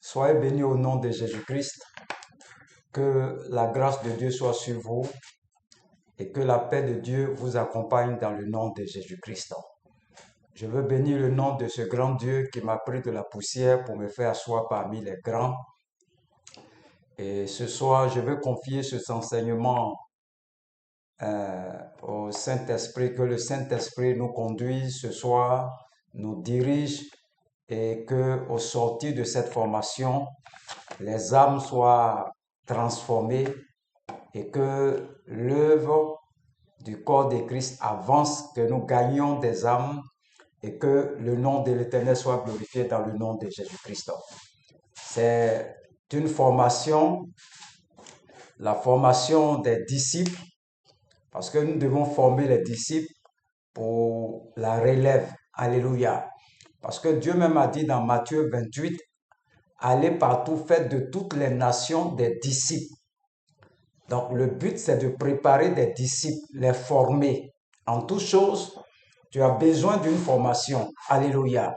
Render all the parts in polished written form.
Soyez bénis au nom de Jésus-Christ. Que la grâce de Dieu soit sur vous et que la paix de Dieu vous accompagne dans le nom de Jésus-Christ. Je veux bénir le nom de ce grand Dieu qui m'a pris de la poussière pour me faire asseoir parmi les grands. Et ce soir, je veux confier cet enseignement au Saint-Esprit, que le Saint-Esprit nous conduise ce soir, nous dirige et que au sortir de cette formation, les âmes soient transformées et que l'œuvre du corps de Christ avance, que nous gagnions des âmes et que le nom de l'Éternel soit glorifié dans le nom de Jésus-Christ. C'est une formation, la formation des disciples, parce que nous devons former les disciples pour la relève. Alléluia. Parce que Dieu même a dit dans Matthieu 28, allez partout, faites de toutes les nations des disciples. Donc le but, c'est de préparer des disciples, les former. En toute chose, tu as besoin d'une formation. Alléluia.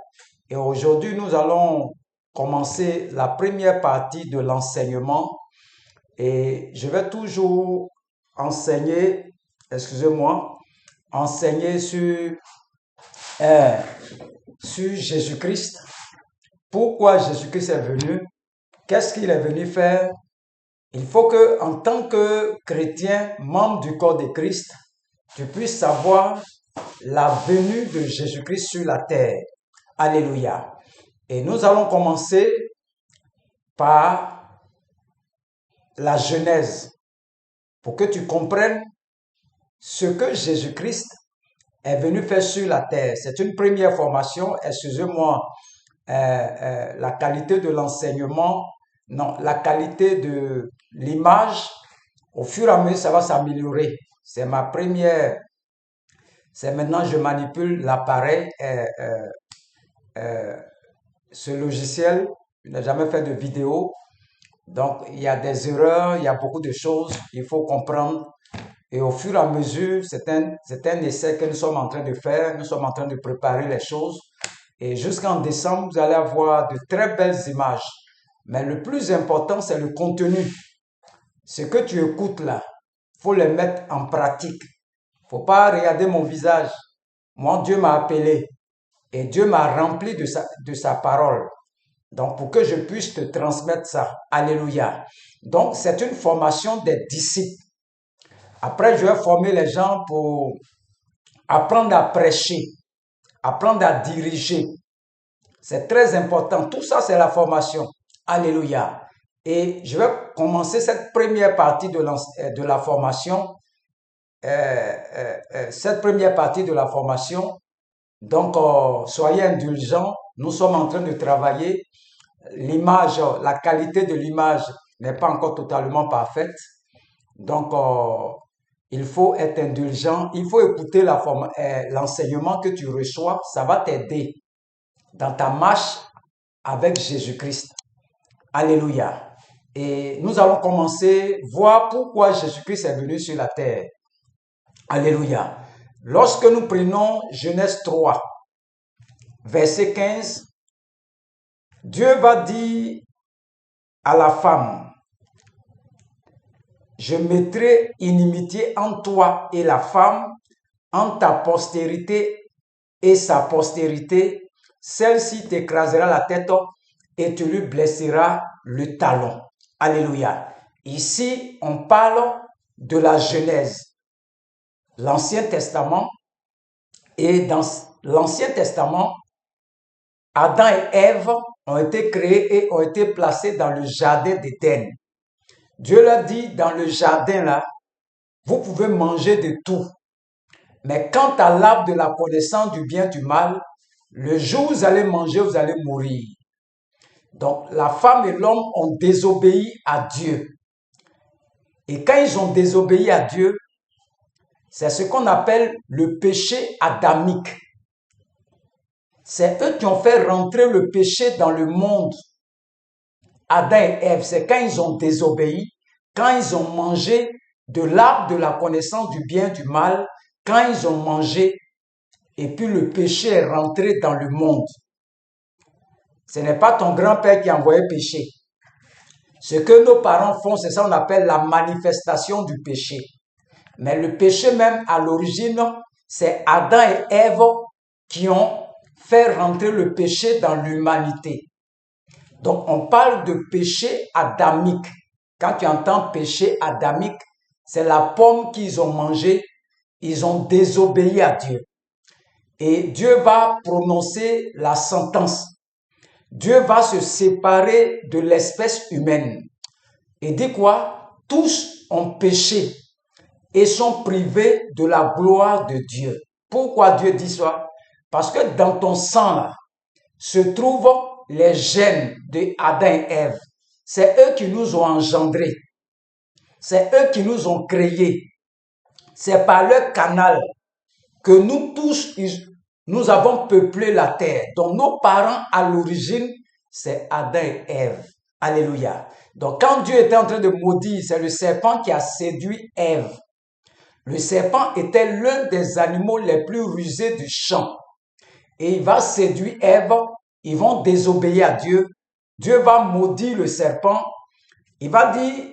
Et aujourd'hui, nous allons commencer la première partie de l'enseignement. Et je vais toujours enseigner, enseigner sur Jésus-Christ. Pourquoi Jésus-Christ est venu? Qu'est-ce qu'il est venu faire? Il faut que, en tant que chrétien, membre du corps de Christ, tu puisses savoir la venue de Jésus-Christ sur la terre. Alléluia. Et nous allons commencer par la Genèse, pour que tu comprennes ce que Jésus-Christ est venu faire sur la terre. C'est une première formation, excusez-moi, la qualité de l'enseignement, non, la qualité de l'image, au fur et à mesure, ça va s'améliorer. C'est ma première, c'est maintenant je manipule l'appareil, ce logiciel, je n'ai jamais fait de vidéo, donc il y a des erreurs, il y a beaucoup de choses, il faut comprendre. Et au fur et à mesure, c'est un essai que nous sommes en train de faire, nous sommes en train de préparer les choses. Et jusqu'en décembre, vous allez avoir de très belles images. Mais le plus important, c'est le contenu. Ce que tu écoutes là, il faut le mettre en pratique. Il ne faut pas regarder mon visage. Moi, Dieu m'a appelé et Dieu m'a rempli de sa parole. Donc, pour que je puisse te transmettre ça. Alléluia. Donc, c'est une formation des disciples. Après, je vais former les gens pour apprendre à prêcher, apprendre à diriger. C'est très important. Tout ça, c'est la formation. Alléluia. Et je vais commencer cette première partie de la formation. Cette première partie de la formation. Donc, soyez indulgents. Nous sommes en train de travailler. L'image, la qualité de l'image n'est pas encore totalement parfaite. Donc, il faut être indulgent. Il faut écouter l'enseignement que tu reçois. Ça va t'aider dans ta marche avec Jésus-Christ. Alléluia. Et nous allons commencer, voir pourquoi Jésus-Christ est venu sur la terre. Alléluia. Lorsque nous prenons Genèse 3, verset 15, Dieu va dire à la femme, je mettrai inimitié entre toi et la femme, entre ta postérité et sa postérité. Celle-ci t'écrasera la tête et tu lui blesseras le talon. Alléluia. Ici, on parle de la Genèse, l'Ancien Testament. Et dans l'Ancien Testament, Adam et Ève ont été créés et ont été placés dans le jardin d'Éden. Dieu leur dit, dans le jardin là, vous pouvez manger de tout. Mais quant à l'arbre de la connaissance du bien et du mal, le jour où vous allez manger, vous allez mourir. Donc, la femme et l'homme ont désobéi à Dieu. Et quand ils ont désobéi à Dieu, c'est ce qu'on appelle le péché adamique. C'est eux qui ont fait rentrer le péché dans le monde. Adam et Ève, c'est quand ils ont désobéi, quand ils ont mangé de l'arbre de la connaissance du bien et du mal, quand ils ont mangé, et puis le péché est rentré dans le monde. Ce n'est pas ton grand-père qui a envoyé péché. Ce que nos parents font, c'est ça qu'on appelle la manifestation du péché. Mais le péché même, à l'origine, c'est Adam et Ève qui ont fait rentrer le péché dans l'humanité. Donc, on parle de péché adamique. Quand tu entends péché adamique, c'est la pomme qu'ils ont mangée. Ils ont désobéi à Dieu. Et Dieu va prononcer la sentence. Dieu va se séparer de l'espèce humaine. Et dit quoi? Tous ont péché et sont privés de la gloire de Dieu. Pourquoi Dieu dit ça? Parce que dans ton sang là, se trouvent les gènes de Adam et Ève. C'est eux qui nous ont engendrés. C'est eux qui nous ont créés. C'est par leur canal que nous tous, nous avons peuplé la terre. Donc nos parents à l'origine, c'est Adam et Ève. Alléluia. Donc quand Dieu était en train de maudire, c'est le serpent qui a séduit Ève. Le serpent était l'un des animaux les plus rusés du champ. Et il va séduire Ève. Ils vont désobéir à Dieu. Dieu va maudire le serpent. Il va dire,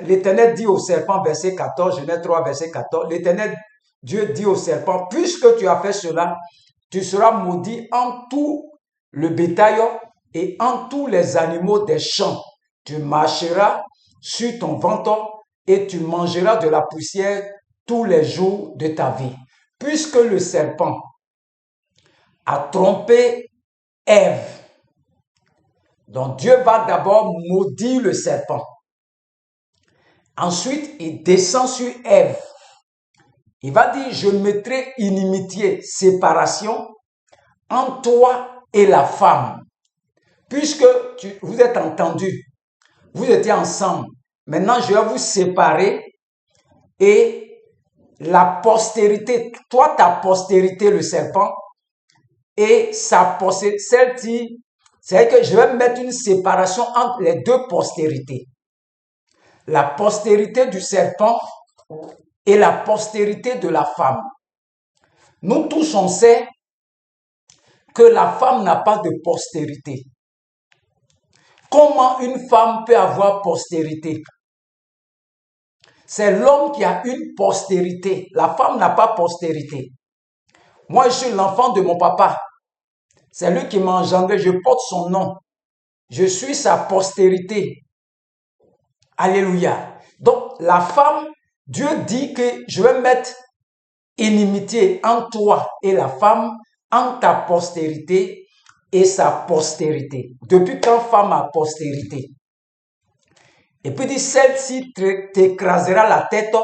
l'Éternel dit au serpent, verset 14, Genèse 3, verset 14, l'Éternel, Dieu dit au serpent, puisque tu as fait cela, tu seras maudit en tout le bétail et en tous les animaux des champs. Tu marcheras sur ton ventre et tu mangeras de la poussière tous les jours de ta vie. Puisque le serpent a trompé Ève, donc Dieu va d'abord maudire le serpent. Ensuite, il descend sur Ève. Il va dire, je mettrai inimitié, séparation entre toi et la femme. Puisque vous êtes entendus, vous étiez ensemble. Maintenant, je vais vous séparer et la postérité, toi ta postérité, le serpent, et sa postérité, celle-ci, c'est-à-dire que je vais mettre une séparation entre les deux postérités. La postérité du serpent et la postérité de la femme. Nous tous, on sait que la femme n'a pas de postérité. Comment une femme peut avoir postérité? C'est l'homme qui a une postérité. La femme n'a pas postérité. Moi, je suis l'enfant de mon papa. C'est lui qui m'a engendré. Je porte son nom. Je suis sa postérité. Alléluia. Donc, la femme, Dieu dit que je vais mettre inimitié entre toi et la femme, entre ta postérité et sa postérité. Depuis quand femme a postérité? Et puis dit, celle-ci t'écrasera la tête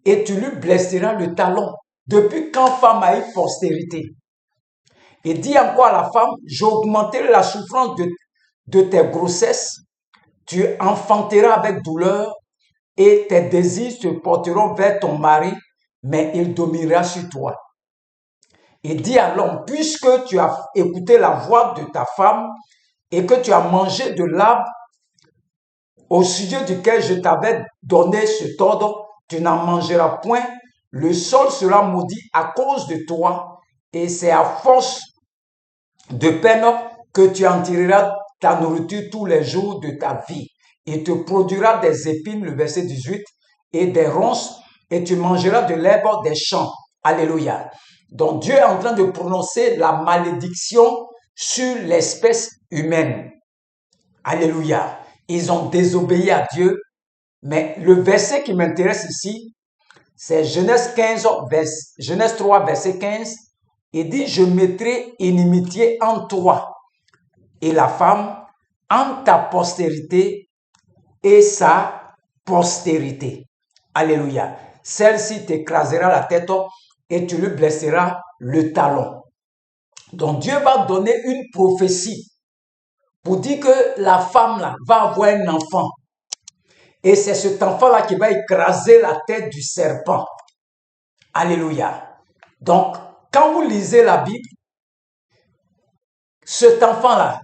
et tu lui blesseras le talon. Depuis quand femme a eu postérité? Et dit encore à la femme, j'augmenterai la souffrance de tes grossesses, tu enfanteras avec douleur et tes désirs se porteront vers ton mari, mais il dominera sur toi. Et dit à l'homme, puisque tu as écouté la voix de ta femme et que tu as mangé de l'arbre au sujet duquel je t'avais donné cet ordre, tu n'en mangeras point, le sol sera maudit à cause de toi, et c'est à force de peine que tu en tireras ta nourriture tous les jours de ta vie. Il te produira des épines, le verset 18, et des ronces, et tu mangeras de l'herbe des champs. Alléluia. Donc Dieu est en train de prononcer la malédiction sur l'espèce humaine. Alléluia. Ils ont désobéi à Dieu. Mais le verset qui m'intéresse ici, c'est Genèse 3, verset 15. Il dit, je mettrai inimitié entre toi et la femme, entre ta postérité et sa postérité. Alléluia. Celle-ci t'écrasera la tête et tu lui blesseras le talon. Donc Dieu va donner une prophétie pour dire que la femme là va avoir un enfant. Et c'est cet enfant-là qui va écraser la tête du serpent. Alléluia. Donc, quand vous lisez la Bible, cet enfant-là,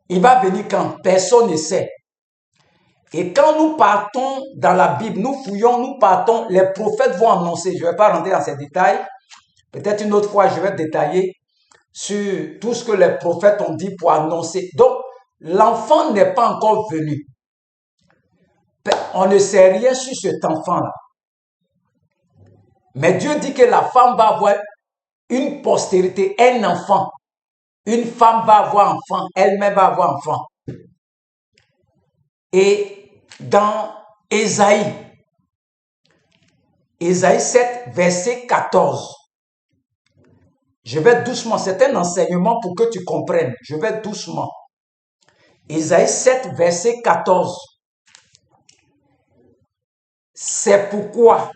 il va venir quand personne ne sait. Et quand nous partons dans la Bible, nous fouillons, nous partons, les prophètes vont annoncer. Je ne vais pas rentrer dans ces détails. Peut-être une autre fois, je vais détailler. sur tout ce que les prophètes ont dit pour annoncer. Donc, l'enfant n'est pas encore venu. On ne sait rien sur cet enfant-là. Mais Dieu dit que la femme va avoir une postérité, un enfant. Une femme va avoir enfant, elle-même va avoir enfant. Et dans Ésaïe 7, verset 14, je vais doucement, c'est un enseignement pour que tu comprennes. Je vais doucement. Ésaïe 7, verset 14. C'est pourquoi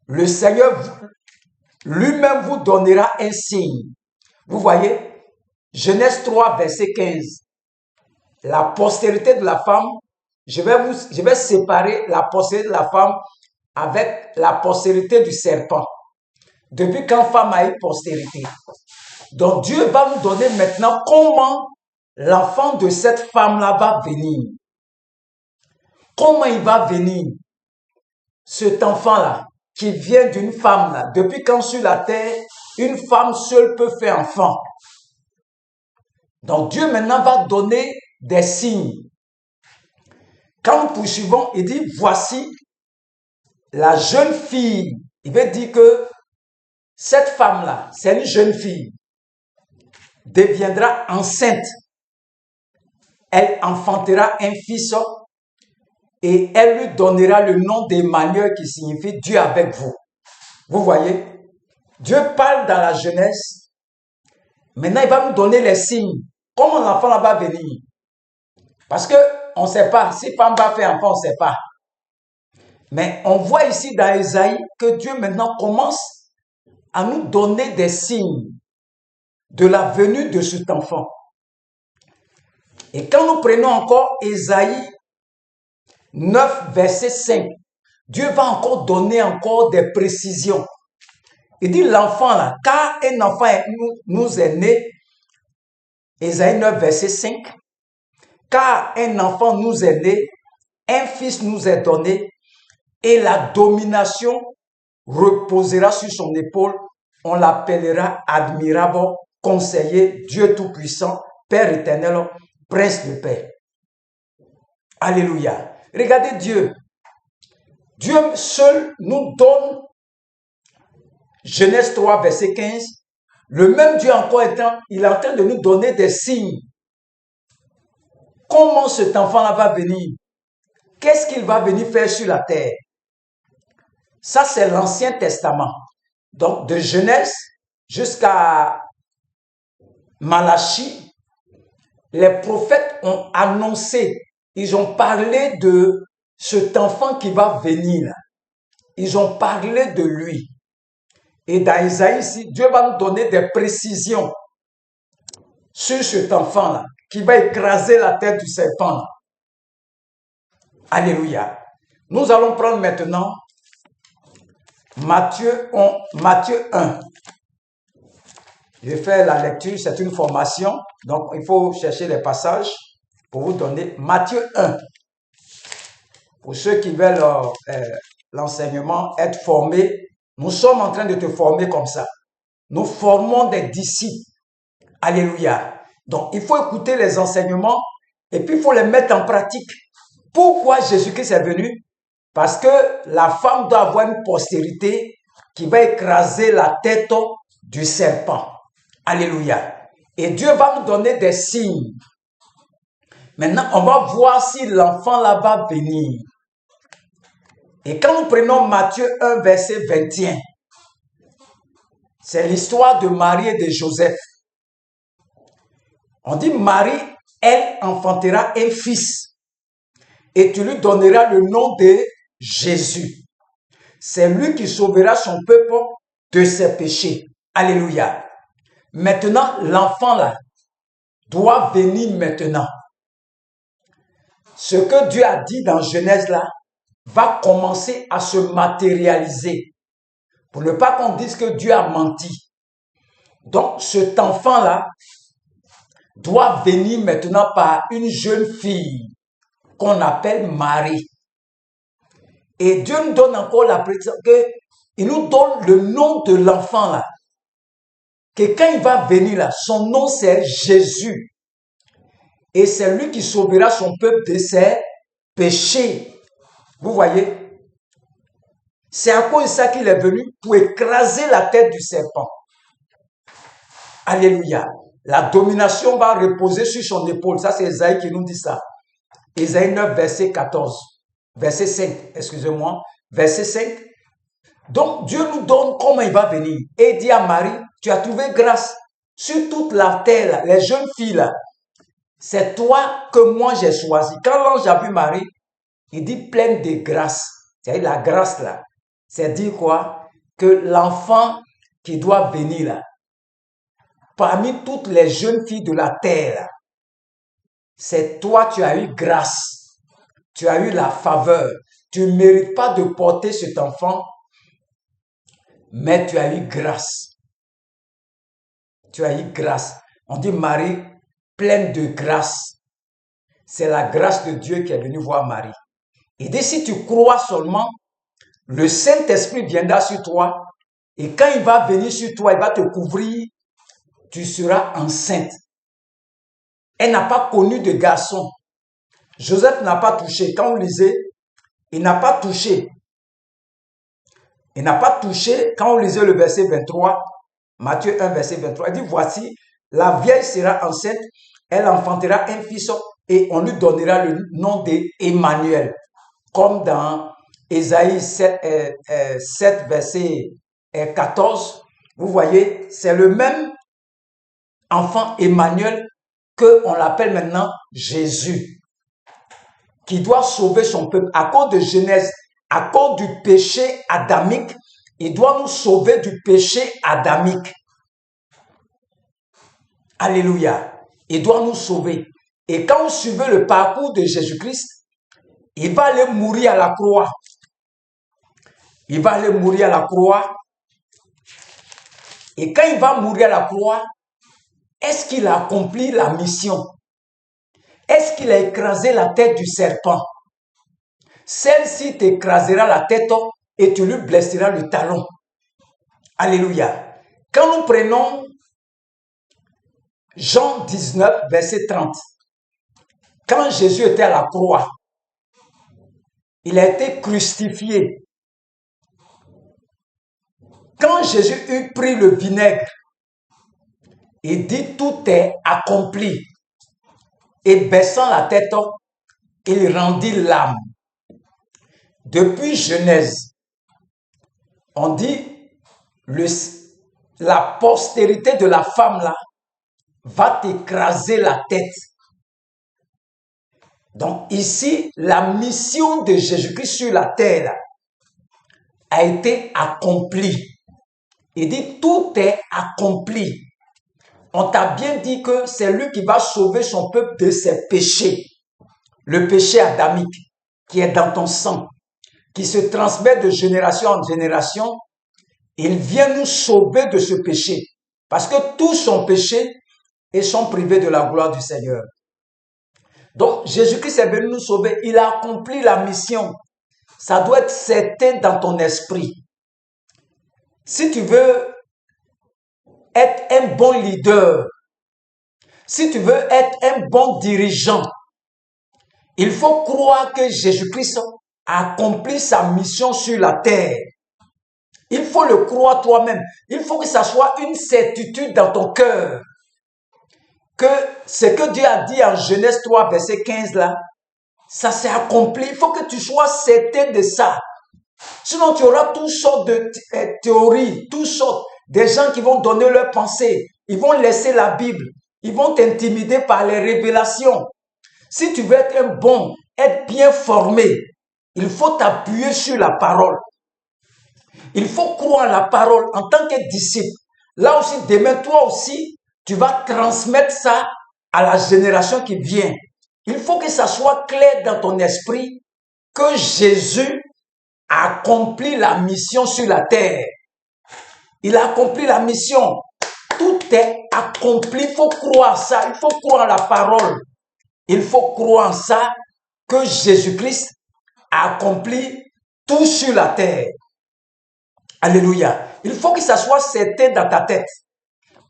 le Seigneur lui-même vous donnera un signe. Vous voyez, Genèse 3, verset 15. La postérité de la femme, je vais séparer la postérité de la femme avec la postérité du serpent. Depuis quand femme a eu postérité. Donc Dieu va nous donner maintenant comment l'enfant de cette femme-là va venir. Comment il va venir, cet enfant-là, qui vient d'une femme-là. Depuis quand sur la terre, une femme seule peut faire enfant. Donc Dieu maintenant va donner des signes. Quand nous poursuivons, il dit, voici la jeune fille. Il veut dire que cette femme-là, c'est une jeune fille, deviendra enceinte. Elle enfantera un fils et elle lui donnera le nom d'Emmanuel qui signifie Dieu avec vous. Vous voyez, Dieu parle dans la jeunesse. Maintenant, il va nous donner les signes. Comment l'enfant là va venir? Parce que on ne sait pas. Si femme va faire enfant, on ne sait pas. Mais on voit ici dans Ésaïe que Dieu maintenant commence à nous donner des signes de la venue de cet enfant. Et quand nous prenons encore Ésaïe 9, verset 5, Dieu va encore donner encore des précisions. Il dit l'enfant là, car un enfant nous est né, Ésaïe 9, verset 5, car un enfant nous est né, un fils nous est donné, et la domination reposera sur son épaule. On l'appellera admirable, conseiller, Dieu tout-puissant, Père éternel, prince de paix. Alléluia. Regardez Dieu. Dieu seul nous donne, Genèse 3, verset 15, le même Dieu encore étant, il est en train de nous donner des signes. Comment cet enfant-là va venir? Qu'est-ce qu'il va venir faire sur la terre? Ça, c'est l'Ancien Testament. Donc, de Genèse jusqu'à Malachie, les prophètes ont annoncé, ils ont parlé de cet enfant qui va venir. Ils ont parlé de lui. Et dans Isaïe, ici, Dieu va nous donner des précisions sur cet enfant-là, qui va écraser la tête du serpent. Alléluia. Nous allons prendre maintenant Matthieu 1. Je vais faire la lecture, c'est une formation, donc il faut chercher les passages pour vous donner Matthieu 1. Pour ceux qui veulent l'enseignement, être formés, nous sommes en train de te former comme ça. Nous formons des disciples. Alléluia. Donc, il faut écouter les enseignements et puis il faut les mettre en pratique. Pourquoi Jésus-Christ est venu? Parce que la femme doit avoir une postérité qui va écraser la tête du serpent. Alléluia. Et Dieu va nous donner des signes. Maintenant, on va voir si l'enfant là va venir. Et quand nous prenons Matthieu 1, verset 21, c'est l'histoire de Marie et de Joseph. On dit Marie, elle enfantera un fils et tu lui donneras le nom de Jésus. C'est lui qui sauvera son peuple de ses péchés. Alléluia. Maintenant, l'enfant là doit venir maintenant. Ce que Dieu a dit dans Genèse là va commencer à se matérialiser. Pour ne pas qu'on dise que Dieu a menti. Donc, cet enfant là doit venir maintenant par une jeune fille qu'on appelle Marie. Et Dieu nous donne encore la précision qu'il nous donne le nom de l'enfant là. que quand il va venir là, son nom c'est Jésus. Et c'est lui qui sauvera son peuple de ses péchés. Vous voyez? C'est à cause de ça qu'il est venu pour écraser la tête du serpent. Alléluia. La domination va reposer sur son épaule. Ça, c'est Ésaïe qui nous dit ça. Ésaïe 9, verset 14. Verset 5, excusez-moi. Verset 5. Donc, Dieu nous donne comment il va venir. Et il dit à Marie, tu as trouvé grâce sur toute la terre, là, les jeunes filles là. C'est toi que moi j'ai choisi. Quand l'ange a vu Marie, il dit pleine de grâce. C'est-à-dire la grâce là. C'est dire quoi? Que l'enfant qui doit venir là, parmi toutes les jeunes filles de la terre, c'est toi, tu as eu grâce. Tu as eu la faveur. Tu ne mérites pas de porter cet enfant, mais tu as eu grâce. Tu as eu grâce. On dit Marie, pleine de grâce. C'est la grâce de Dieu qui est venue voir Marie. Il dit, si tu crois seulement, le Saint-Esprit viendra sur toi. Et quand il va venir sur toi, il va te couvrir. Tu seras enceinte. Elle n'a pas connu de garçon. Joseph n'a pas touché. Quand vous lisez, il n'a pas touché. Il n'a pas touché. Quand vous lisez le verset 23, Matthieu 1, verset 23, il dit, voici, la vieille sera enceinte, elle enfantera un fils et on lui donnera le nom d'Emmanuel. Comme dans Ésaïe 7, verset 14, vous voyez, c'est le même enfant Emmanuel qu'on l'appelle maintenant Jésus, qui doit sauver son peuple. À cause de Genèse, à cause du péché adamique, il doit nous sauver du péché adamique. Alléluia. Il doit nous sauver. Et quand vous suivez le parcours de Jésus-Christ, il va aller mourir à la croix. Il va aller mourir à la croix. Et quand il va mourir à la croix, est-ce qu'il a accompli la mission? Est-ce qu'il a écrasé la tête du serpent? Celle-ci t'écrasera la tête et tu lui blesseras le talon. Alléluia. Quand nous prenons Jean 19, verset 30, quand Jésus était à la croix, il a été crucifié. Quand Jésus eut pris le vinaigre, il dit tout est accompli. Et baissant la tête, il rendit l'âme. Depuis Genèse, on dit la postérité de la femme là va t'écraser la tête. Donc ici, la mission de Jésus-Christ sur la terre là, a été accomplie. Il dit tout est accompli. On t'a bien dit que c'est lui qui va sauver son peuple de ses péchés. Le péché adamique qui est dans ton sang, qui se transmet de génération en génération. Il vient nous sauver de ce péché. Parce que tous sont péchés et sont privés de la gloire du Seigneur. Donc Jésus-Christ est venu nous sauver. Il a accompli la mission. Ça doit être certain dans ton esprit. Si tu veux être un bon leader, si tu veux être un bon dirigeant, il faut croire que Jésus-Christ a accompli sa mission sur la terre. Il faut le croire toi-même. Il faut que ça soit une certitude dans ton cœur. Que ce que Dieu a dit en Genèse 3, verset 15 là, ça s'est accompli. Il faut que tu sois certain de ça. Sinon, tu auras toutes sortes de théories, toutes sortes. Des gens qui vont donner leurs pensées. Ils vont laisser la Bible. Ils vont t'intimider par les révélations. Si tu veux être un bon, être bien formé, il faut t'appuyer sur la parole. Il faut croire la parole en tant que disciple. Là aussi, demain, toi aussi, tu vas transmettre ça à la génération qui vient. Il faut que ça soit clair dans ton esprit que Jésus a accompli la mission sur la terre. Il a accompli la mission. Tout est accompli. Il faut croire ça. Il faut croire la parole. Il faut croire en ça que Jésus-Christ a accompli tout sur la terre. Alléluia. Il faut que ça soit certain dans ta tête.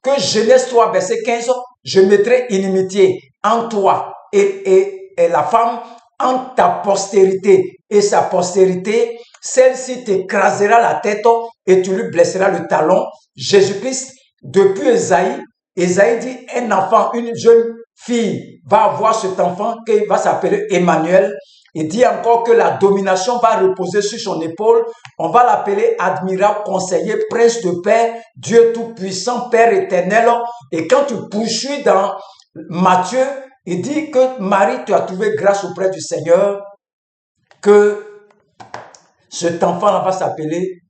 que Genèse 3, verset 15, je mettrai inimitié en toi et la femme, en ta postérité et sa postérité, celle-ci t'écrasera la tête et tu lui blesseras le talon. Jésus-Christ, depuis Ésaïe dit, un enfant, une jeune fille va avoir cet enfant qui va s'appeler Emmanuel. Il dit encore que la domination va reposer sur son épaule. On va l'appeler admirable, conseiller, prince de paix, Dieu tout-puissant, Père éternel. Et quand tu poursuis dans Matthieu, il dit que Marie, tu as trouvé grâce auprès du Seigneur, que cet enfant-là va s'appeler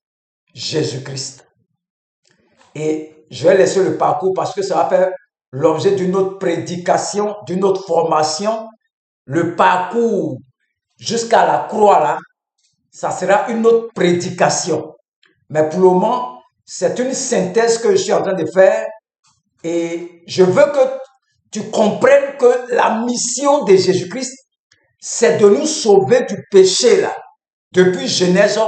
Jésus-Christ. Et je vais laisser le parcours parce que ça va faire l'objet d'une autre prédication, d'une autre formation. Le parcours jusqu'à la croix, là, ça sera une autre prédication. Mais pour le moment, c'est une synthèse que je suis en train de faire et je veux que tu comprennes que la mission de Jésus-Christ, c'est de nous sauver du péché, là, depuis Genèse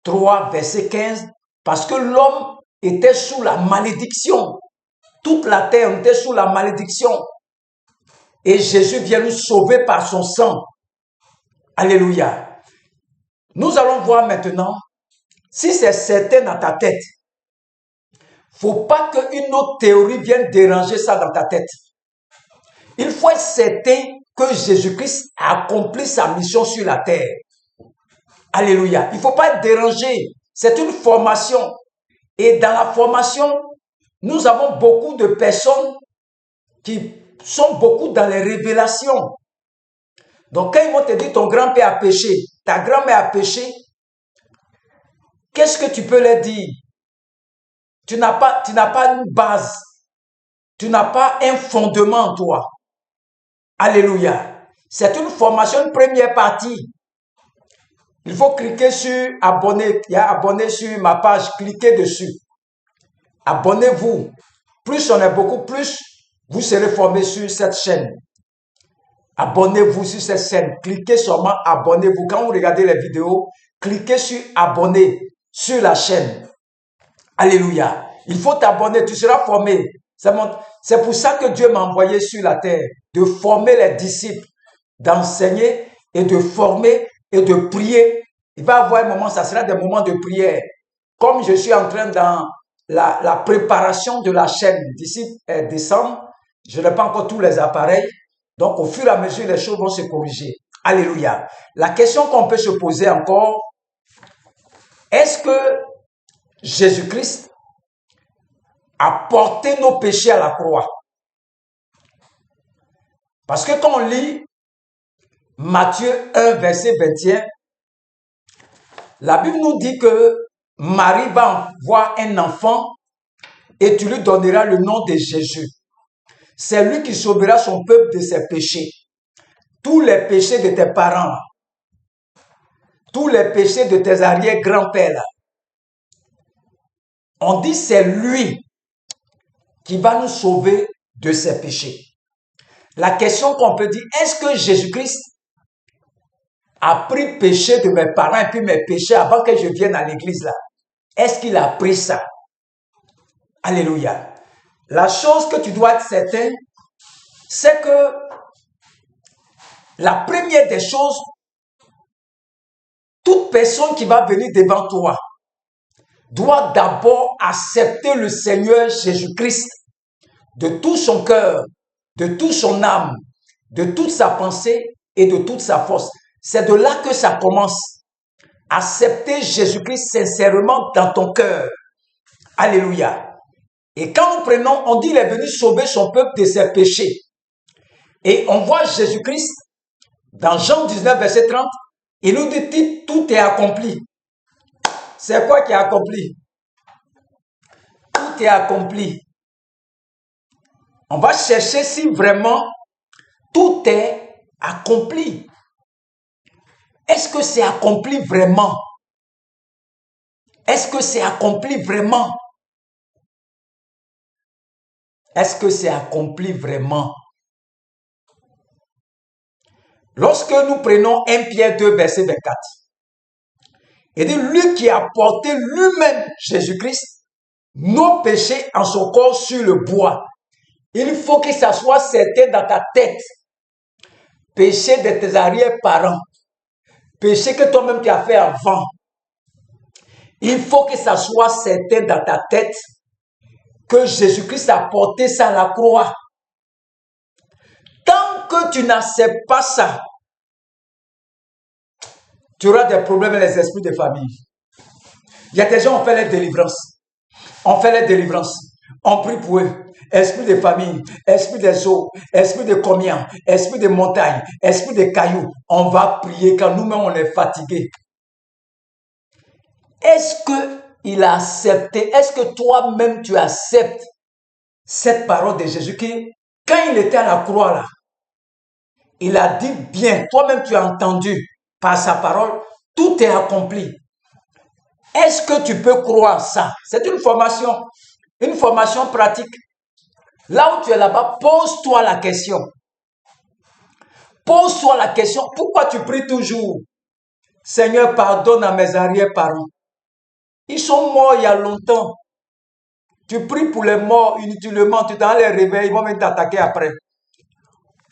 3, verset 15, parce que l'homme était sous la malédiction. Toute la terre était sous la malédiction. Et Jésus vient nous sauver par son sang. Alléluia. Nous allons voir maintenant, si c'est certain dans ta tête, faut pas qu'une autre théorie vienne déranger ça dans ta tête. Il faut être certain que Jésus-Christ a accompli sa mission sur la terre. Alléluia. Il ne faut pas être dérangé. C'est une formation. Et dans la formation, nous avons beaucoup de personnes qui sont beaucoup dans les révélations. Donc, quand ils vont te dire ton grand-père a péché, ta grand-mère a péché, qu'est-ce que tu peux leur dire? Tu n'as pas une base. Tu n'as pas un fondement en toi. Alléluia. C'est une formation, une première partie. Il faut cliquer sur abonner. Il y a abonner sur ma page. Cliquez dessus. Abonnez-vous. Plus on est beaucoup, plus vous serez formé sur cette chaîne. Abonnez-vous sur cette chaîne. Cliquez seulement abonnez-vous. Quand vous regardez les vidéos, cliquez sur abonner sur la chaîne. Alléluia. Il faut t'abonner. Tu seras formé. C'est pour ça que Dieu m'a envoyé sur la terre. De former les disciples. D'enseigner et de former et de prier. Il va y avoir un moment, ça sera des moments de prière. Comme je suis en train dans la préparation de la chaîne d'ici décembre, je n'ai pas encore tous les appareils. Donc, au fur et à mesure, les choses vont se corriger. Alléluia. La question qu'on peut se poser encore, est-ce que Jésus-Christ a porté nos péchés à la croix? Parce que quand on lit Matthieu 1, verset 21, la Bible nous dit que Marie va voir un enfant et tu lui donneras le nom de Jésus. C'est lui qui sauvera son peuple de ses péchés. Tous les péchés de tes parents, tous les péchés de tes arrière-grands-pères. On dit c'est lui qui va nous sauver de ses péchés. La question qu'on peut dire, est-ce que Jésus-Christ a pris péché de mes parents et puis mes péchés avant que je vienne à l'église là? Est-ce qu'il a pris ça? Alléluia. La chose que tu dois être certain, c'est que la première des choses, toute personne qui va venir devant toi doit d'abord accepter le Seigneur Jésus-Christ de tout son cœur, de toute son âme, de toute sa pensée et de toute sa force. C'est de là que ça commence. Accepter Jésus-Christ sincèrement dans ton cœur. Alléluia. Et quand nous prenons, on dit qu'il est venu sauver son peuple de ses péchés. Et on voit Jésus-Christ dans Jean 19, verset 30. Il nous dit tout est accompli. C'est quoi qui est accompli? Tout est accompli. On va chercher si vraiment tout est accompli. Est-ce que c'est accompli vraiment? Est-ce que c'est accompli vraiment? Est-ce que c'est accompli vraiment? Lorsque nous prenons 1 Pierre 2, verset 24, il dit, lui qui a porté lui-même Jésus-Christ nos péchés en son corps sur le bois. Il faut que ça soit certain dans ta tête. Péché de tes arrière-parents. Péché que toi-même tu as fait avant. Il faut que ça soit certain dans ta tête que Jésus-Christ a porté ça à la croix. Tant que tu n'acceptes pas ça, tu auras des problèmes avec les esprits de famille. Il y a des gens, on fait les délivrances. On fait les délivrances. On prie pour eux. Esprit de famille, esprit des eaux, esprit de combien, esprit de montagne, esprit de cailloux. On va prier quand nous-mêmes on est fatigués. Est-ce qu'il a accepté, est-ce que toi-même tu acceptes cette parole de Jésus qui, quand il était à la croix là, il a dit bien, toi-même tu as entendu par sa parole, tout est accompli. Est-ce que tu peux croire ça? C'est une formation pratique. Là où tu es là-bas, pose-toi la question. Pose-toi la question, pourquoi tu pries toujours? Seigneur, pardonne à mes arrière-parents. Ils sont morts il y a longtemps. Tu pries pour les morts inutilement, tu t'en les réveilles, ils vont venir t'attaquer après.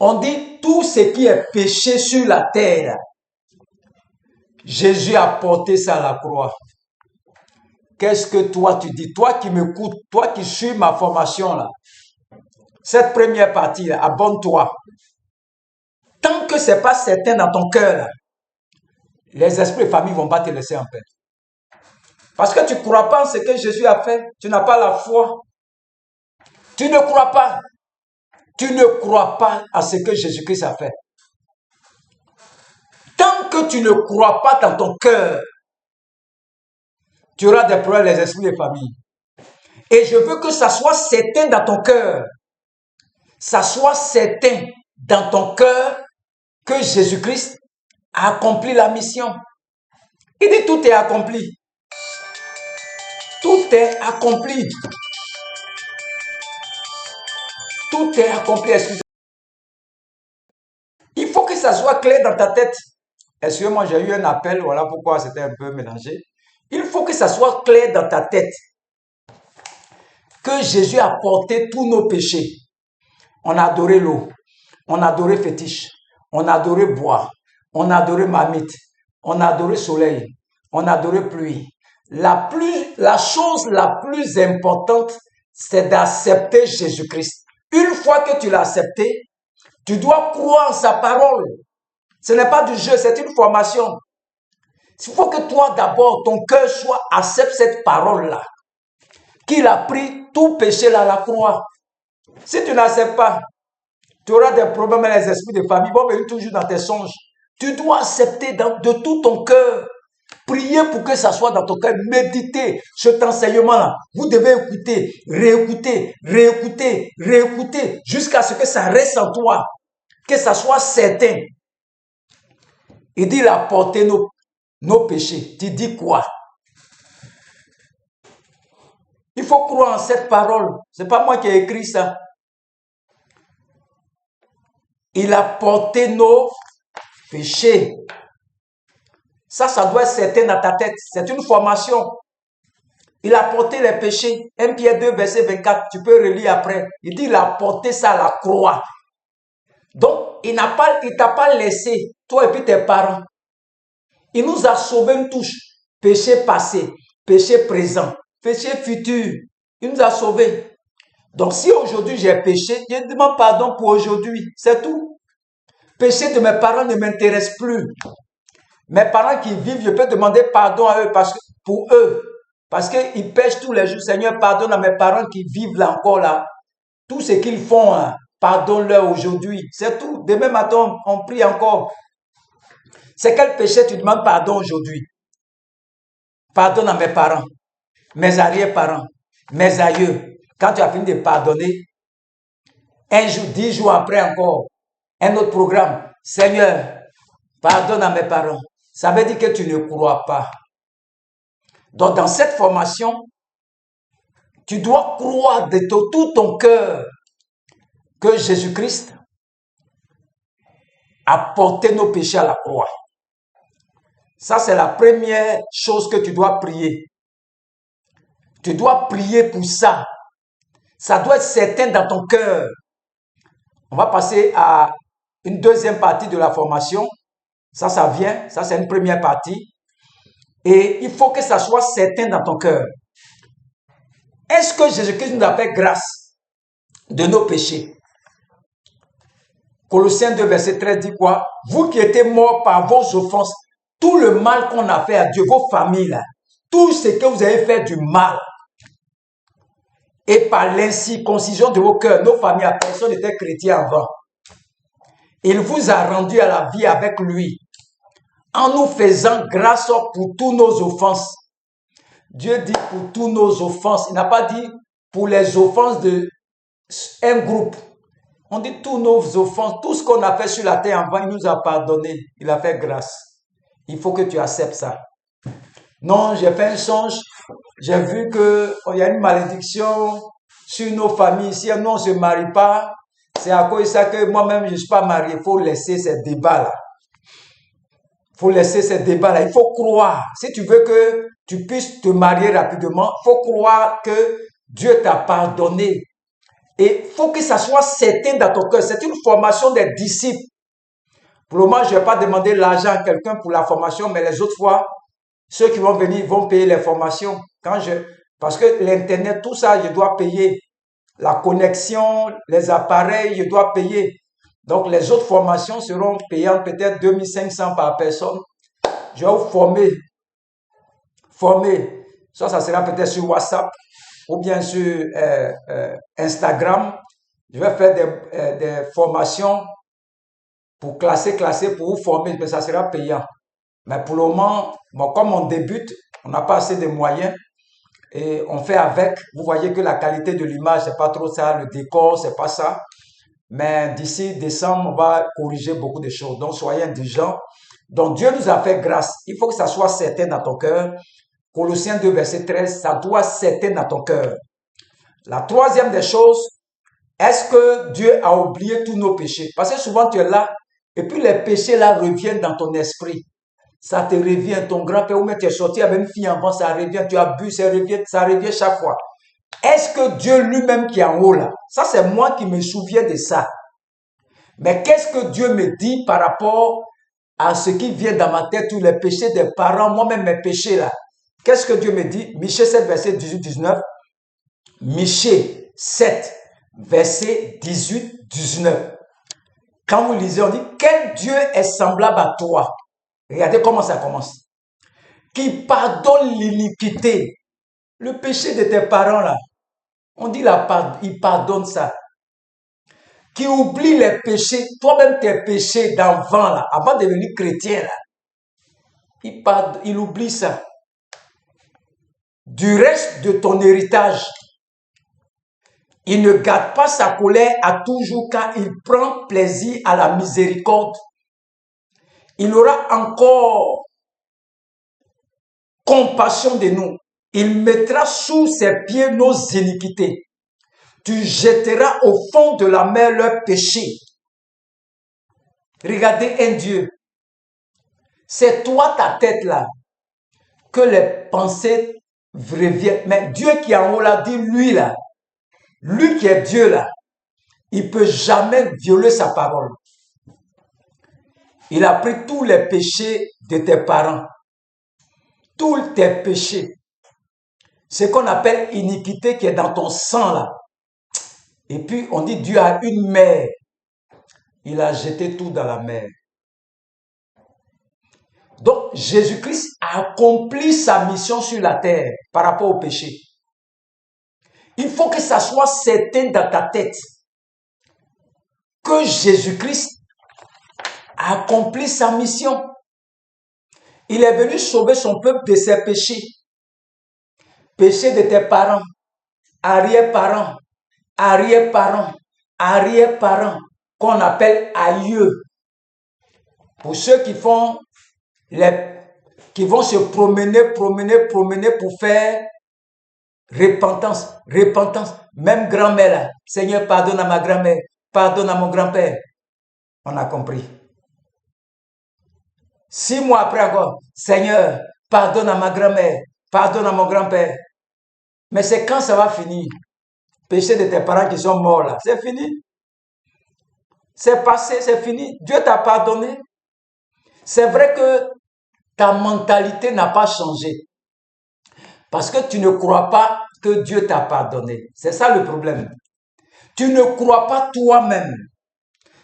On dit tout ce qui est péché sur la terre. Jésus a porté ça à la croix. Qu'est-ce que toi tu dis? Toi qui m'écoutes, toi qui suis ma formation là. Cette première partie là, abonne-toi. Tant que ce n'est pas certain dans ton cœur là, les esprits de famille ne vont pas te laisser en paix. Parce que tu ne crois pas en ce que Jésus a fait. Tu n'as pas la foi. Tu ne crois pas. Tu ne crois pas à ce que Jésus-Christ a fait. Tant que tu ne crois pas dans ton cœur, tu auras des problèmes les esprits de famille. Et je veux que ça soit certain dans ton cœur. Ça soit certain dans ton cœur que Jésus-Christ a accompli la mission. Il dit tout est accompli. Tout est accompli. Tout est accompli. Excusez-moi. Il faut que ça soit clair dans ta tête. Excusez-moi, j'ai eu un appel. Voilà pourquoi c'était un peu mélangé. Il faut que ça soit clair dans ta tête que Jésus a porté tous nos péchés. On a adoré l'eau. On a adoré fétiche. On a adoré bois. On a adoré marmite. On a adoré soleil. On a adoré pluie. La chose la plus importante, c'est d'accepter Jésus-Christ. Une fois que tu l'as accepté, tu dois croire en sa parole. Ce n'est pas du jeu, c'est une formation. Il faut que toi d'abord, ton cœur accepte cette parole-là. Qu'il a pris tout péché là à la croix. Si tu n'acceptes pas, tu auras des problèmes avec les esprits de famille. Ils vont venir toujours dans tes songes. Tu dois accepter de tout ton cœur. Priez pour que ça soit dans ton cœur. Méditez cet enseignement-là. Vous devez écouter, réécouter, réécouter, réécouter, jusqu'à ce que ça reste en toi. Que ça soit certain. Il dit, il a porté nos péchés. Tu dis quoi? Il faut croire en cette parole. Ce n'est pas moi qui ai écrit ça. Il a porté nos péchés. Ça doit être certain dans ta tête. C'est une formation. Il a porté les péchés. 1 Pierre 2, verset 24. Tu peux relire après. Il dit, il a porté ça à la croix. Donc, il t'a pas laissé, toi et puis tes parents. Il nous a sauvés tous. Péché passé, péché présent, péché futur. Il nous a sauvés. Donc, si aujourd'hui j'ai péché, je demande pardon pour aujourd'hui. C'est tout. Péché de mes parents ne m'intéresse plus. Mes parents qui vivent, je peux demander pardon à eux pour eux. Parce qu'ils pêchent tous les jours. Seigneur, pardonne à mes parents qui vivent là encore là. Tout ce qu'ils font, hein, pardonne-leur aujourd'hui. C'est tout. Demain matin, on prie encore. C'est quel péché tu demandes pardon aujourd'hui? Pardonne à mes parents, mes arrière-parents, mes aïeux. Quand tu as fini de pardonner, un jour, 10 jours après encore, un autre programme. Seigneur, pardonne à mes parents. Ça veut dire que tu ne crois pas. Donc, dans cette formation, tu dois croire de tout ton cœur que Jésus-Christ a porté nos péchés à la croix. Ça, c'est la première chose que tu dois prier. Tu dois prier pour ça. Ça doit être certain dans ton cœur. On va passer à une deuxième partie de la formation. Ça vient. Ça, c'est une première partie. Et il faut que ça soit certain dans ton cœur. Est-ce que Jésus-Christ nous a fait grâce de nos péchés? Colossiens 2, verset 13 dit quoi? Vous qui étiez morts par vos offenses, tout le mal qu'on a fait à Dieu, vos familles, là, tout ce que vous avez fait du mal, et par l'incirconcision de vos cœurs, nos familles, personne n'était chrétien avant. Il vous a rendu à la vie avec lui, en nous faisant grâce pour toutes nos offenses. Dieu dit pour toutes nos offenses. Il n'a pas dit pour les offenses d'un groupe. On dit toutes nos offenses, tout ce qu'on a fait sur la terre avant, il nous a pardonné. Il a fait grâce. Il faut que tu acceptes ça. Non, j'ai fait un songe. J'ai vu qu'il y a une malédiction sur nos familles. Si nous, on ne se marie pas, c'est à cause de ça que moi-même, je ne suis pas marié. Il faut laisser ces débats-là. Il faut laisser ces débats-là. Il faut croire. Si tu veux que tu puisses te marier rapidement, il faut croire que Dieu t'a pardonné. Et il faut que ça soit certain dans ton cœur. C'est une formation des disciples. Pour le moment, je ne vais pas demander l'argent à quelqu'un pour la formation, mais les autres fois, ceux qui vont venir vont payer les formations. Parce que l'Internet, tout ça, je dois payer. La connexion, les appareils, je dois payer. Donc, les autres formations seront payantes peut-être 2500 par personne. Je vais vous former. Ça sera peut-être sur WhatsApp ou bien sur Instagram. Je vais faire des formations pour classer, pour vous former, mais ça sera payant. Mais pour le moment, comme on débute, on n'a pas assez de moyens et on fait avec. Vous voyez que la qualité de l'image, c'est pas trop ça, le décor, c'est pas ça. Mais d'ici décembre, on va corriger beaucoup de choses. Donc, soyez indulgents. Donc, Dieu nous a fait grâce. Il faut que ça soit certain dans ton cœur. Colossiens 2, verset 13, ça doit être certain dans ton cœur. La troisième des choses, est-ce que Dieu a oublié tous nos péchés? Parce que souvent, tu es là, et puis les péchés là reviennent dans ton esprit. Ça te revient, ton grand-père, ou même tu es sorti avec une fille avant, ça revient, tu as bu, ça revient chaque fois. Est-ce que Dieu lui-même qui est en haut là, ça c'est moi qui me souviens de ça. Mais qu'est-ce que Dieu me dit par rapport à ce qui vient dans ma tête, tous les péchés des parents, moi-même mes péchés là. Qu'est-ce que Dieu me dit? Michée 7, verset 18-19. Michée 7, verset 18-19. Quand vous lisez, on dit, quel Dieu est semblable à toi? Regardez comment ça commence. Qui pardonne l'iniquité. Le péché de tes parents là. On dit il pardonne ça. Qui oublie les péchés, toi-même tes péchés d'avant là, avant de devenir chrétien là. Il oublie ça. Du reste de ton héritage. Il ne garde pas sa colère à toujours car il prend plaisir à la miséricorde. Il aura encore compassion de nous. Il mettra sous ses pieds nos iniquités. Tu jetteras au fond de la mer leurs péchés. Regardez un Dieu. C'est toi ta tête là que les pensées reviennent. Mais Dieu qui est en haut là dit lui là. Lui qui est Dieu là. Il ne peut jamais violer sa parole. Il a pris tous les péchés de tes parents. Tous tes péchés. Ce qu'on appelle iniquité qui est dans ton sang là. Et puis on dit Dieu a une mer. Il a jeté tout dans la mer. Donc Jésus-Christ a accompli sa mission sur la terre par rapport au péché. Il faut que ça soit certain dans ta tête que Jésus-Christ a accompli sa mission. Il est venu sauver son peuple de ses péchés. Péchés de tes parents, arrière-parents, arrière-parents, arrière-parents, qu'on appelle aïeux. Pour ceux qui vont se promener pour faire repentance. Même grand-mère là. Seigneur, pardonne à ma grand-mère, pardonne à mon grand-père. On a compris. 6 mois après encore, Seigneur, pardonne à ma grand-mère, pardonne à mon grand-père. Mais c'est quand ça va finir? Péché de tes parents qui sont morts là, c'est fini. C'est passé, c'est fini. Dieu t'a pardonné. C'est vrai que ta mentalité n'a pas changé. Parce que tu ne crois pas que Dieu t'a pardonné. C'est ça le problème. Tu ne crois pas toi-même.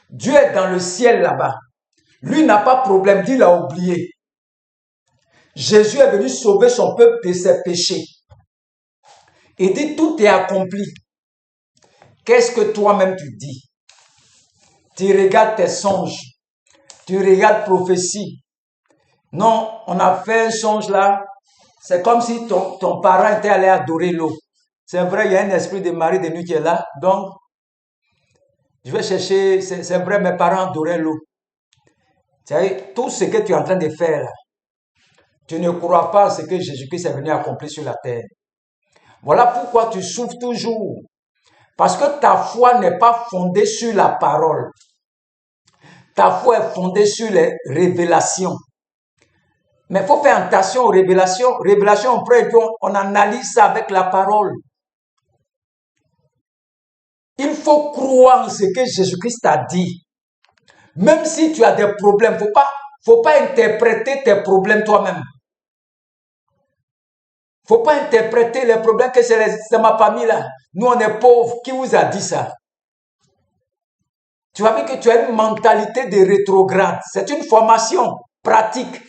Dieu est dans le ciel là-bas. Lui n'a pas de problème, Dieu l'a oublié. Jésus est venu sauver son peuple de ses péchés. Il dit tout est accompli. Qu'est-ce que toi-même tu dis? Tu regardes tes songes. Tu regardes prophétie. Non, on a fait un songe là. C'est comme si ton parent était allé adorer l'eau. C'est vrai, il y a un esprit de mari de nuit qui est là. Donc, je vais chercher, c'est vrai, mes parents adoraient l'eau. Tout ce que tu es en train de faire là, tu ne crois pas en ce que Jésus-Christ est venu accomplir sur la terre. Voilà pourquoi tu souffres toujours. Parce que ta foi n'est pas fondée sur la parole. Ta foi est fondée sur les révélations. Mais il faut faire attention aux révélations. Révélations, on analyse ça avec la parole. Il faut croire en ce que Jésus-Christ a dit. Même si tu as des problèmes, faut pas interpréter tes problèmes toi-même. Faut pas interpréter les problèmes que c'est ma famille là. Nous, on est pauvres. Qui vous a dit ça? Tu as vu que tu as une mentalité de rétrograde. C'est une formation pratique.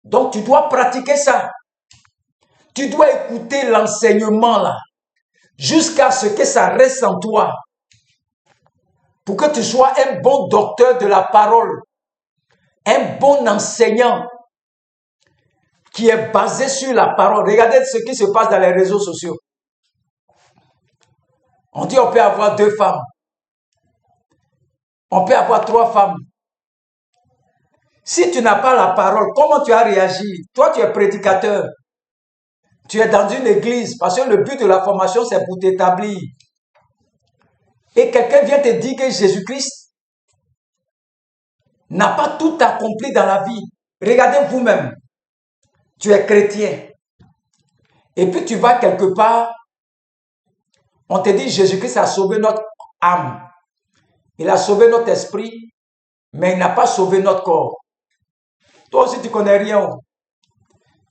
Donc, tu dois pratiquer ça. Tu dois écouter l'enseignement là. Jusqu'à ce que ça reste en toi. Pour que tu sois un bon docteur de la parole. Un bon enseignant. Qui est basé sur la parole. Regardez ce qui se passe dans les réseaux sociaux. On dit on peut avoir 2 femmes. On peut avoir 3 femmes. Si tu n'as pas la parole, comment tu as réagi? Toi, tu es prédicateur. Tu es dans une église parce que le but de la formation, c'est pour t'établir. Et quelqu'un vient te dire que Jésus-Christ n'a pas tout accompli dans la vie. Regardez vous-même. Tu es chrétien. Et puis tu vas quelque part, on te dit Jésus-Christ a sauvé notre âme. Il a sauvé notre esprit, mais il n'a pas sauvé notre corps. Toi aussi, tu connais rien.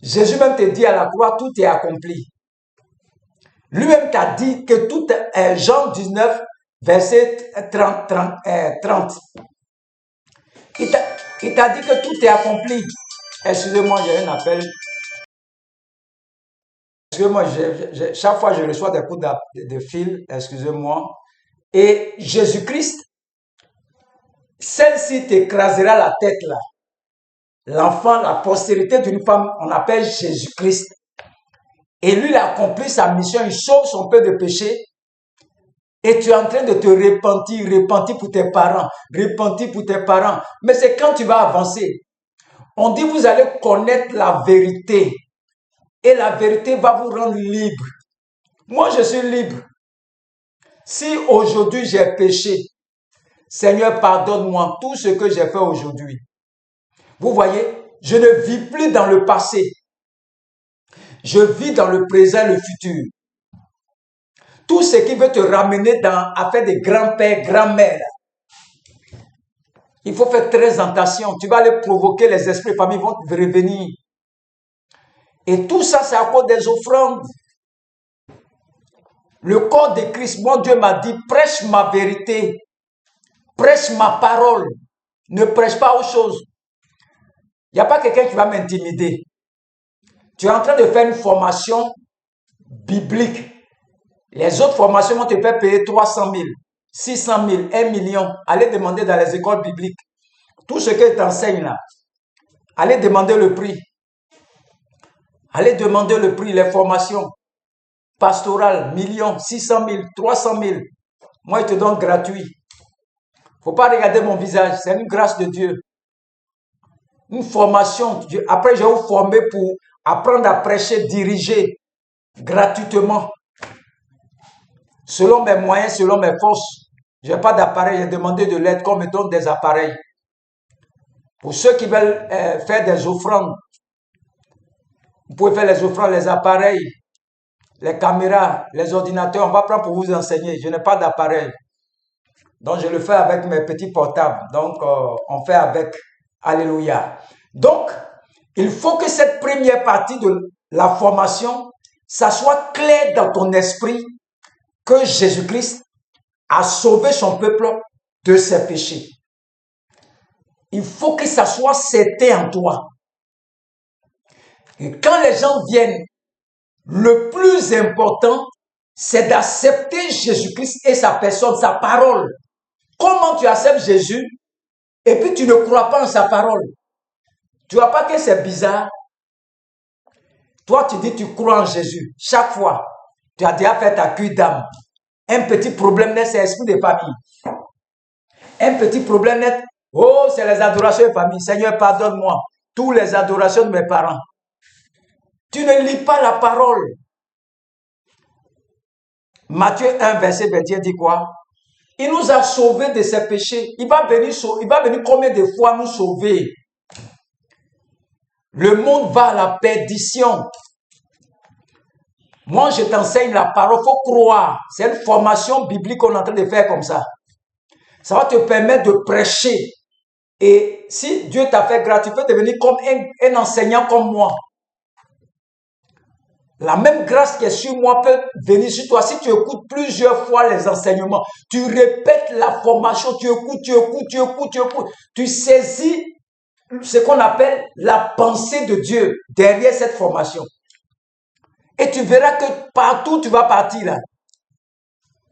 Jésus même te dit à la croix, tout est accompli. Lui-même t'a dit que tout est Jean 19, verset 30. Il t'a dit que tout est accompli. Excusez-moi, j'ai un appel. Excusez-moi, chaque fois je reçois des coups de fil, excusez-moi. Et Jésus-Christ, celle-ci t'écrasera la tête là. L'enfant, la postérité d'une femme, on appelle Jésus-Christ. Et lui, il a accompli sa mission, il sauve son peuple de péché. Et tu es en train de te repentir pour tes parents, repentir pour tes parents. Mais c'est quand tu vas avancer. On dit vous allez connaître la vérité. Et la vérité va vous rendre libre. Moi, je suis libre. Si aujourd'hui j'ai péché, Seigneur, pardonne-moi tout ce que j'ai fait aujourd'hui. Vous voyez, je ne vis plus dans le passé. Je vis dans le présent et le futur. Tout ce qui veut te ramener à faire des grands-pères, grands-mères, il faut faire très attention. Tu vas aller provoquer les esprits, les familles vont revenir. Et tout ça, c'est à cause des offrandes. Le corps de Christ, mon Dieu m'a dit, prêche ma vérité, prêche ma parole, ne prêche pas autre chose. Il n'y a pas quelqu'un qui va m'intimider. Tu es en train de faire une formation biblique. Les autres formations vont te faire payer 300 000, 600 000, 1 million. Allez demander dans les écoles bibliques. Tout ce que tu enseignes là, allez demander le prix. Allez demander le prix, les formations pastorales, millions, 600 000, 300 000. Moi, je te donne gratuit. Faut pas regarder mon visage, c'est une grâce de Dieu. Une formation. Après, je vais vous former pour apprendre à prêcher, diriger gratuitement. Selon mes moyens, selon mes forces. Je n'ai pas d'appareil, j'ai demandé de l'aide qu'on me donne des appareils. Pour ceux qui veulent faire des offrandes, vous pouvez faire les offrandes, les appareils. les caméras, les ordinateurs, on va prendre pour vous enseigner. Je n'ai pas d'appareil. Donc, je le fais avec mes petits portables. Donc, on fait avec. Alléluia. Donc, il faut que cette première partie de la formation, ça soit clair dans ton esprit que Jésus-Christ a sauvé son peuple de ses péchés. Il faut que ça soit certain en toi. Et quand les gens viennent, le plus important, c'est d'accepter Jésus-Christ et sa personne, sa parole. Comment tu acceptes Jésus et puis tu ne crois pas en sa parole? Tu vois pas que c'est bizarre? Toi, tu dis tu crois en Jésus. Chaque fois, tu as déjà fait ta cuite d'âme. Un petit problème net, c'est l'esprit de famille. Un petit problème net, oh, c'est les adorations de famille. Seigneur, pardonne-moi. Toutes les adorations de mes parents. Tu ne lis pas la parole. Matthieu 1, verset 21 dit quoi? Il nous a sauvés de ses péchés. Il va venir combien de fois nous sauver? Le monde va à la perdition. Moi, je t'enseigne la parole, il faut croire. C'est une formation biblique qu'on est en train de faire comme ça. Ça va te permettre de prêcher. Et si Dieu t'a fait grâce, tu peux devenir comme un enseignant comme moi. La même grâce qui est sur moi peut venir sur toi. Si tu écoutes plusieurs fois les enseignements, tu répètes la formation, tu écoutes, tu saisis ce qu'on appelle la pensée de Dieu derrière cette formation. Et tu verras que partout tu vas partir là.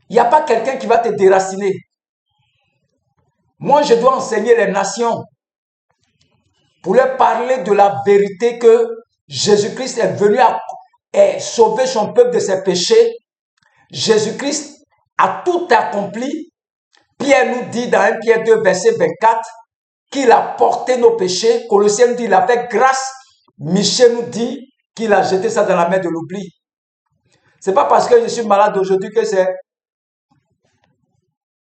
Il n'y a pas quelqu'un qui va te déraciner. Moi, je dois enseigner les nations pour leur parler de la vérité que Jésus-Christ est venu à sauver son peuple de ses péchés. Jésus-Christ a tout accompli. Pierre nous dit dans 1 Pierre 2, verset 24, qu'il a porté nos péchés. Colossiens nous dit qu'il a fait grâce. Michel nous dit qu'il a jeté ça dans la mer de l'oubli. C'est pas parce que je suis malade aujourd'hui que c'est...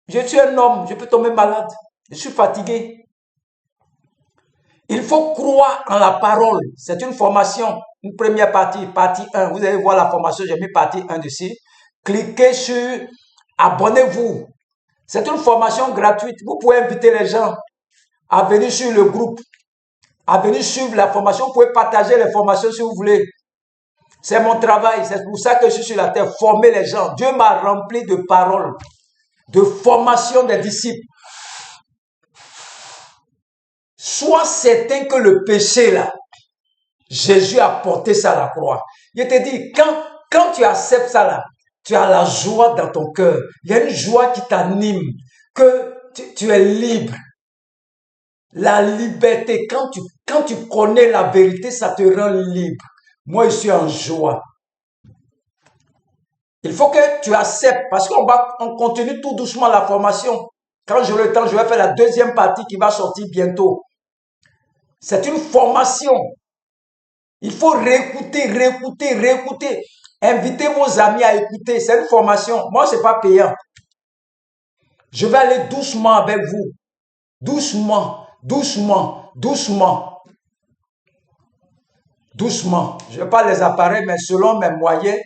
Je suis un homme, je peux tomber malade. Je suis fatigué. Il faut croire en la parole. C'est une formation, une première partie, partie 1. Vous allez voir la formation, j'ai mis partie 1 dessus. Cliquez sur abonnez-vous. C'est une formation gratuite. Vous pouvez inviter les gens à venir sur le groupe, à venir suivre la formation. Vous pouvez partager les formations si vous voulez. C'est mon travail. C'est pour ça que je suis sur la terre, former les gens. Dieu m'a rempli de paroles, de formation des disciples. Sois certain que le péché là, Jésus a porté ça à la croix. Je te dis, quand tu acceptes ça là, tu as la joie dans ton cœur. Il y a une joie qui t'anime, que tu es libre. La liberté, quand tu connais la vérité, ça te rend libre. Moi, je suis en joie. Il faut que tu acceptes, parce on continue tout doucement la formation. Quand j'aurai le temps, je vais faire la deuxième partie qui va sortir bientôt. C'est une formation. Il faut réécouter. Invitez vos amis à écouter. C'est une formation. Moi, c'est pas payant. Je vais aller doucement avec vous. Doucement. Je n'ai pas les appareils, mais selon mes moyens,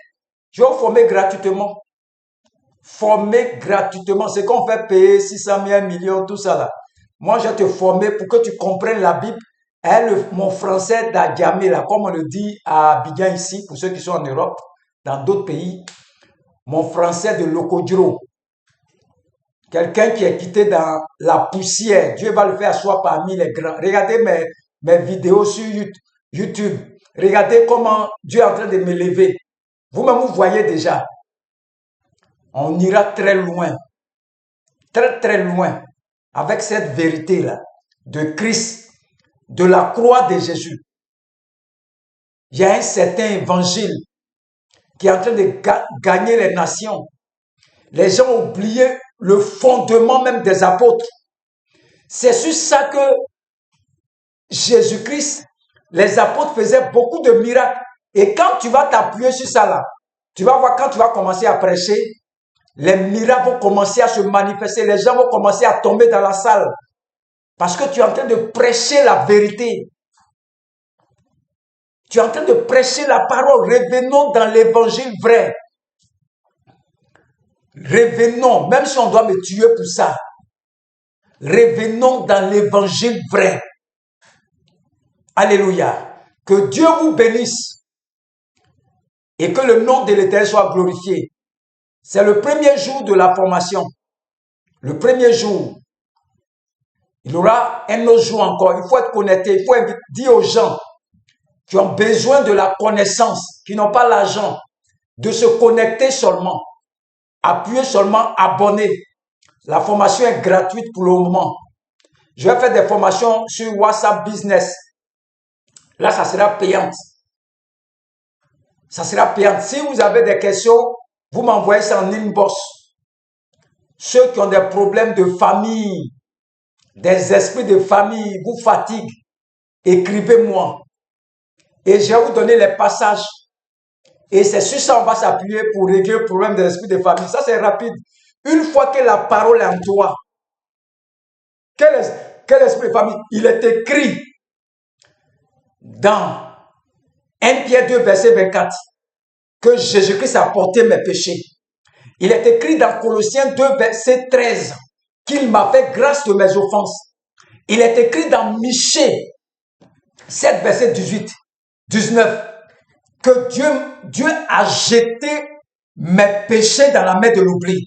je vais vous former gratuitement. C'est qu'on fait payer 600 000, 1 million, tout ça là. Moi, je vais te former pour que tu comprennes la Bible. Mon français d'Agamé, là, comme on le dit à Abidjan ici, pour ceux qui sont en Europe, dans d'autres pays, mon français de Lokodro. Quelqu'un qui est quitté dans la poussière, Dieu va le faire asseoir parmi les grands. Regardez mes vidéos sur YouTube. Regardez comment Dieu est en train de me lever. Vous-même, vous voyez déjà. On ira très loin. Très loin. Avec cette vérité-là de Christ, de la croix de Jésus. Il y a un certain évangile qui est en train de gagner les nations. Les gens ont oublié le fondement même des apôtres. C'est sur ça que Jésus-Christ, les apôtres faisaient beaucoup de miracles. Et quand tu vas t'appuyer sur ça là, tu vas voir quand tu vas commencer à prêcher, les miracles vont commencer à se manifester. Les gens vont commencer à tomber dans la salle. Parce que tu es en train de prêcher la vérité. Tu es en train de prêcher la parole. Revenons dans l'évangile vrai. Revenons, même si on doit me tuer pour ça. Revenons dans l'évangile vrai. Alléluia. Que Dieu vous bénisse et que le nom de l'Éternel soit glorifié. C'est le premier jour de la formation. Le premier jour. Il y aura un autre jour encore. Il faut être connecté. Il faut dire aux gens qui ont besoin de la connaissance, qui n'ont pas l'argent, de se connecter seulement. Appuyez seulement, abonner. La formation est gratuite pour le moment. Je vais faire des formations sur WhatsApp Business. Là, ça sera payante. Ça sera payant. Si vous avez des questions, vous m'envoyez ça en inbox. Ceux qui ont des problèmes de famille, des esprits de famille vous fatiguent, écrivez-moi. Et je vais vous donner les passages. Et c'est sur ça qu'on va s'appuyer pour régler le problème des esprits de famille. Ça, c'est rapide. Une fois que la parole est en toi, quel esprit de famille? Il est écrit dans 1 Pierre 2, verset 24, que Jésus-Christ a porté mes péchés. Il est écrit dans Colossiens 2, verset 13, qu'il m'a fait grâce de mes offenses. Il est écrit dans Michée 7, verset 18, 19, que Dieu a jeté mes péchés dans la mer de l'oubli.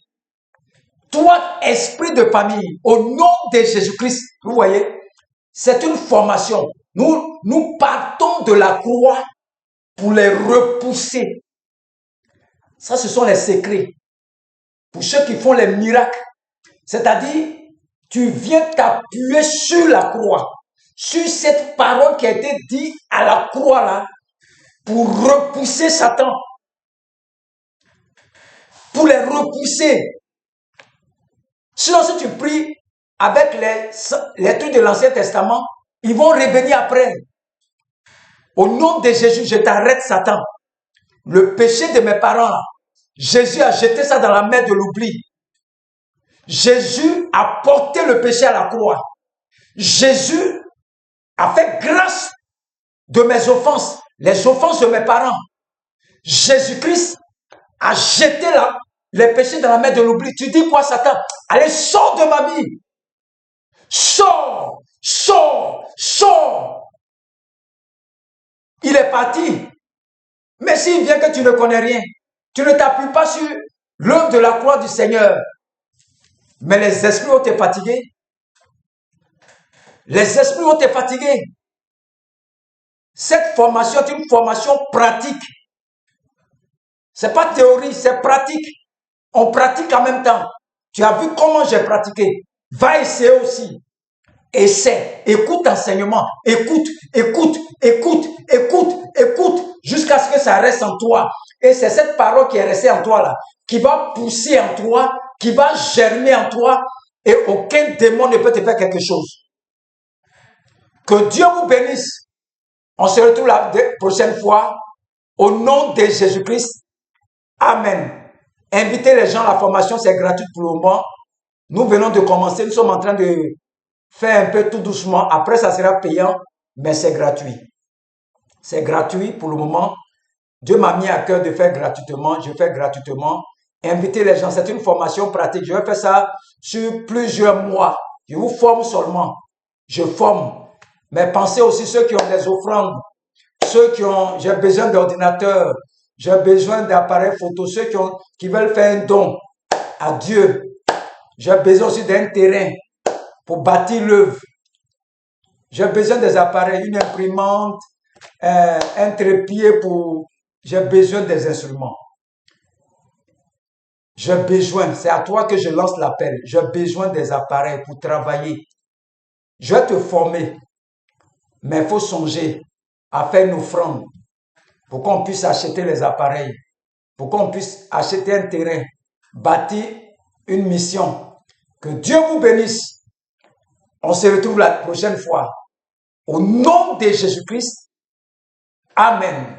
Toi, esprit de famille, au nom de Jésus-Christ, vous voyez, c'est une formation. Nous partons de la croix pour les repousser. Ça, ce sont les secrets. Pour ceux qui font les miracles. C'est-à-dire, tu viens t'appuyer sur la croix, sur cette parole qui a été dite à la croix là, pour repousser Satan. Pour les repousser. Sinon, si tu pries avec les trucs de l'Ancien Testament, ils vont revenir après. Au nom de Jésus, je t'arrête, Satan. Le péché de mes parents, là, Jésus a jeté ça dans la mer de l'oubli. Jésus a porté le péché à la croix. Jésus a fait grâce de mes offenses, les offenses de mes parents. Jésus-Christ a jeté les péchés dans la mer de l'oubli. Tu dis quoi, Satan? Allez, sors de ma vie. Sors, sors, sors. Il est parti. Mais s'il vient que tu ne connais rien, tu ne t'appuies pas sur l'œuvre de la croix du Seigneur. Mais les esprits vont te fatiguer. Les esprits vont te fatiguer. Cette formation est une formation pratique. Ce n'est pas théorie, c'est pratique. On pratique en même temps. Tu as vu comment j'ai pratiqué. Va essayer aussi. Essaie. Écoute l'enseignement. Écoute, écoute, écoute, écoute, écoute, jusqu'à ce que ça reste en toi. Et c'est cette parole qui est restée en toi là, qui va pousser en toi, qui va germer en toi, et aucun démon ne peut te faire quelque chose. Que Dieu vous bénisse. On se retrouve la prochaine fois. Au nom de Jésus-Christ. Amen. Invitez les gens à la formation, c'est gratuit pour le moment. Nous venons de commencer, nous sommes en train de faire un peu tout doucement. Après, ça sera payant, mais c'est gratuit. C'est gratuit pour le moment. Dieu m'a mis à cœur de faire gratuitement. Je fais gratuitement. Invitez les gens, c'est une formation pratique. Je vais faire ça sur plusieurs mois. Je vous forme seulement. Je forme. Mais pensez aussi ceux qui ont des offrandes, ceux j'ai besoin d'ordinateur, j'ai besoin d'appareils photo, ceux qui veulent faire un don à Dieu. J'ai besoin aussi d'un terrain pour bâtir l'œuvre. J'ai besoin des appareils, une imprimante, un trépied j'ai besoin des instruments. J'ai besoin, c'est à toi que je lance l'appel. J'ai besoin des appareils pour travailler. Je vais te former. Mais il faut songer à faire une offrande pour qu'on puisse acheter les appareils, pour qu'on puisse acheter un terrain, bâtir une mission. Que Dieu vous bénisse. On se retrouve la prochaine fois. Au nom de Jésus-Christ. Amen.